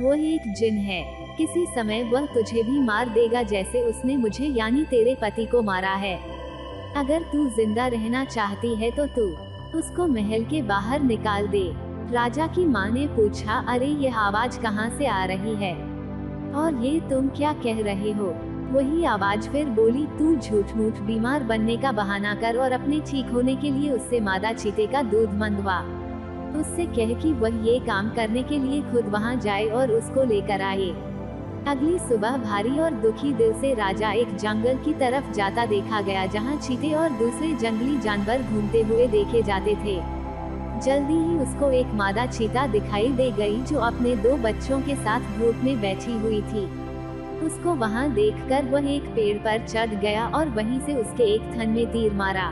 वो एक जिन है, किसी समय वह तुझे भी मार देगा जैसे उसने मुझे यानी तेरे पति को मारा है। अगर तू जिंदा रहना चाहती है तो तू उसको महल के बाहर निकाल दे। राजा की माँ ने पूछा, अरे ये आवाज कहाँ से आ रही है और ये तुम क्या कह रहे हो? वही आवाज फिर बोली, तू झूठ मूठ बीमार बनने का बहाना कर और अपने ठीक होने के लिए उससे मादा चीते का दूध मंगवा। उससे कह कि वह ये काम करने के लिए खुद वहाँ जाए और उसको लेकर आए। अगली सुबह भारी और दुखी दिल से राजा एक जंगल की तरफ जाता देखा गया जहाँ चीते और दूसरे जंगली जानवर घूमते हुए देखे जाते थे। जल्दी ही उसको एक मादा चीता दिखाई दे गई जो अपने 2 बच्चों के साथ धूप में बैठी हुई थी। उसको वहां देखकर वह एक पेड़ पर चढ़ गया और वहीं से उसके एक थन में तीर मारा।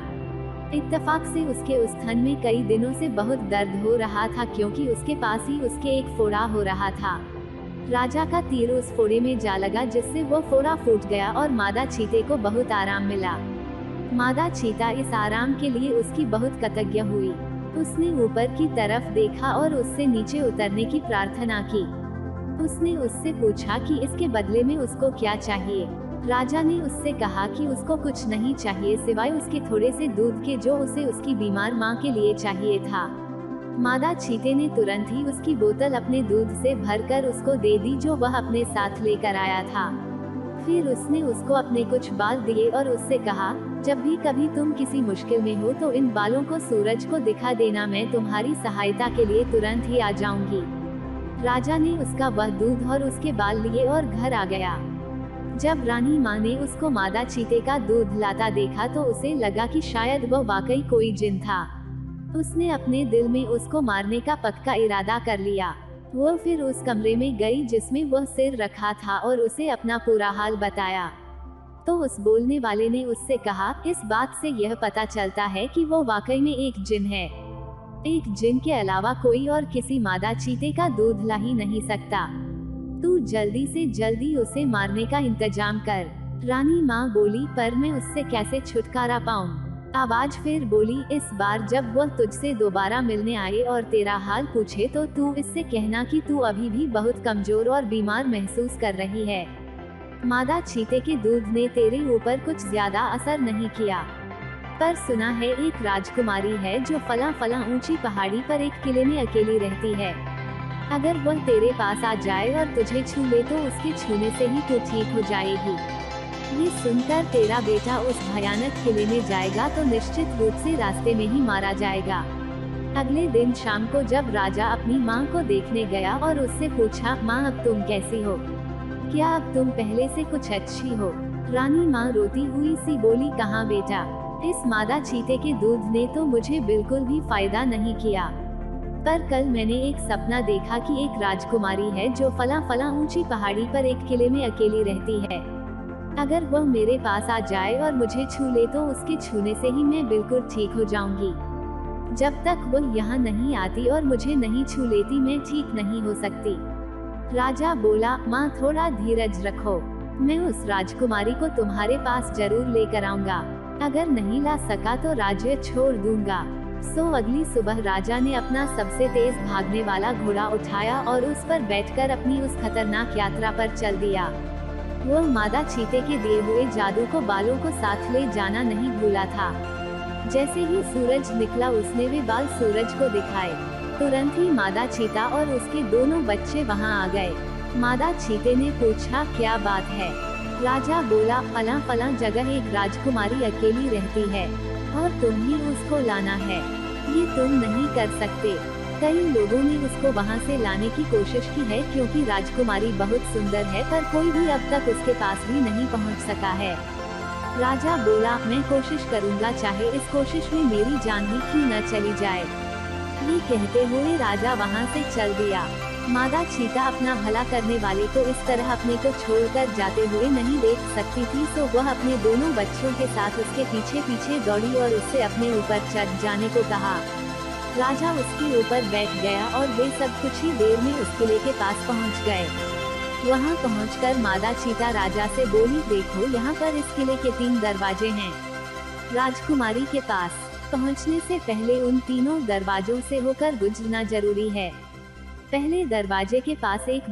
इत्तेफाक से उसके उस थन में कई दिनों से बहुत दर्द हो रहा था क्योंकि उसके पास ही उसके एक फोड़ा हो रहा था। राजा का तीर उस फोड़े में जा लगा जिससे वो फोड़ा फूट गया और मादा चीते को बहुत आराम मिला। मादा चीता इस आराम के लिए उसकी बहुत कृतज्ञ हुई। उसने ऊपर की तरफ देखा और उससे नीचे उतरने की प्रार्थना की। उसने उससे पूछा कि इसके बदले में उसको क्या चाहिए। राजा ने उससे कहा कि उसको कुछ नहीं चाहिए सिवाय उसके थोड़े से दूध के जो उसे उसकी बीमार माँ के लिए चाहिए था। मादा चीते ने तुरंत ही उसकी बोतल अपने दूध से भरकर उसको दे दी जो वह अपने साथ लेकर आया था। फिर उसने उसको अपने कुछ बाल दिए और उससे कहा, जब भी कभी तुम किसी मुश्किल में हो तो इन बालों को सूरज को दिखा देना, मैं तुम्हारी सहायता के लिए तुरंत ही आ जाऊंगी। राजा ने उसका वह दूध और उसके बाल लिए और घर आ गया। जब रानी माँ ने उसको मादा चीते का दूध लाता देखा तो उसे लगा कि शायद वह वाकई कोई जिन था। उसने अपने दिल में उसको मारने का पक्का इरादा कर लिया। वो फिर उस कमरे में गई जिसमें वह सिर रखा था और उसे अपना पूरा हाल बताया। तो उस बोलने वाले ने उससे कहा, इस बात से यह पता चलता है कि वो वाकई में एक जिन है। एक जिन के अलावा कोई और किसी मादा चीते का दूध ला ही नहीं सकता। तू जल्दी से जल्दी उसे मारने का इंतजाम कर। रानी माँ बोली, पर मैं उससे कैसे छुटकारा पाऊँ? आवाज फिर बोली, इस बार जब वह तुझसे दोबारा मिलने आए और तेरा हाल पूछे तो तू इससे कहना कि तू अभी भी बहुत कमजोर और बीमार महसूस कर रही है। मादा चीते के दूध ने तेरे ऊपर कुछ ज्यादा असर नहीं किया, पर सुना है एक राजकुमारी है जो फला ऊंची पहाड़ी पर एक किले में अकेली रहती है। अगर वह तेरे पास आ जाए और तुझे छू ले तो उसके छूने से ही तू ठीक हो जाएगी। ये सुनकर तेरा बेटा उस भयानक किले में जाएगा तो निश्चित रूप से रास्ते में ही मारा जाएगा। अगले दिन शाम को जब राजा अपनी माँ को देखने गया और उससे पूछा, माँ अब तुम कैसी हो? क्या अब तुम पहले से कुछ अच्छी हो? रानी माँ रोती हुई सी बोली, कहाँ बेटा, इस मादा चीते के दूध ने तो मुझे बिल्कुल भी फायदा नहीं किया। पर कल मैंने एक सपना देखा कि एक राजकुमारी है जो फला ऊंची पहाड़ी पर एक किले में अकेली रहती है। अगर वह मेरे पास आ जाए और मुझे छू ले तो उसके छूने से ही मैं बिल्कुल ठीक हो जाऊंगी। जब तक वह यहाँ नहीं आती और मुझे नहीं छू लेती मैं ठीक नहीं हो सकती। राजा बोला, माँ थोड़ा धीरज रखो, मैं उस राजकुमारी को तुम्हारे पास जरूर लेकर आऊंगा। अगर नहीं ला सका तो राज्य छोड़ दूंगा। सो अगली सुबह राजा ने अपना सबसे तेज भागने वाला घोड़ा उठाया और उस पर बैठकर अपनी उस खतरनाक यात्रा पर चल दिया। वो मादा चीते के दिए हुए जादू को बालों को साथ ले जाना नहीं भूला था। जैसे ही सूरज निकला उसने वे बाल सूरज को दिखाए। तुरंत ही मादा चीता और उसके दोनों बच्चे वहां आ गए। मादा चीते ने पूछा, क्या बात है? राजा बोला, फला जगह एक राजकुमारी अकेली रहती है और तुम ही उसको लाना है। ये तुम नहीं कर सकते। कई लोगों ने उसको वहाँ से लाने की कोशिश की है क्योंकि राजकुमारी बहुत सुंदर है, पर कोई भी अब तक उसके पास भी नहीं पहुँच सका है। राजा बोला, मैं कोशिश करूँगा, चाहे इस कोशिश में मेरी जान ही क्यों न चली जाए। ये कहते हुए राजा वहाँ से चल दिया। मादा चीता अपना भला करने वाले को इस तरह अपने को छोड़कर जाते हुए नहीं देख सकती थी, सो वह अपने दोनों बच्चों के साथ उसके पीछे पीछे दौड़ी और उससे अपने ऊपर चढ़ जाने को कहा। राजा उसके ऊपर बैठ गया और वे सब कुछ ही देर में उस किले के पास पहुंच गए। वहां पहुंचकर मादा चीता राजा से बोली, देखो यहाँ पर इस किले के 3 दरवाजे हैं। राजकुमारी के पास पहुंचने से पहले उन तीनों दरवाजों से होकर गुजरना जरूरी है। पहले दरवाजे के पास एक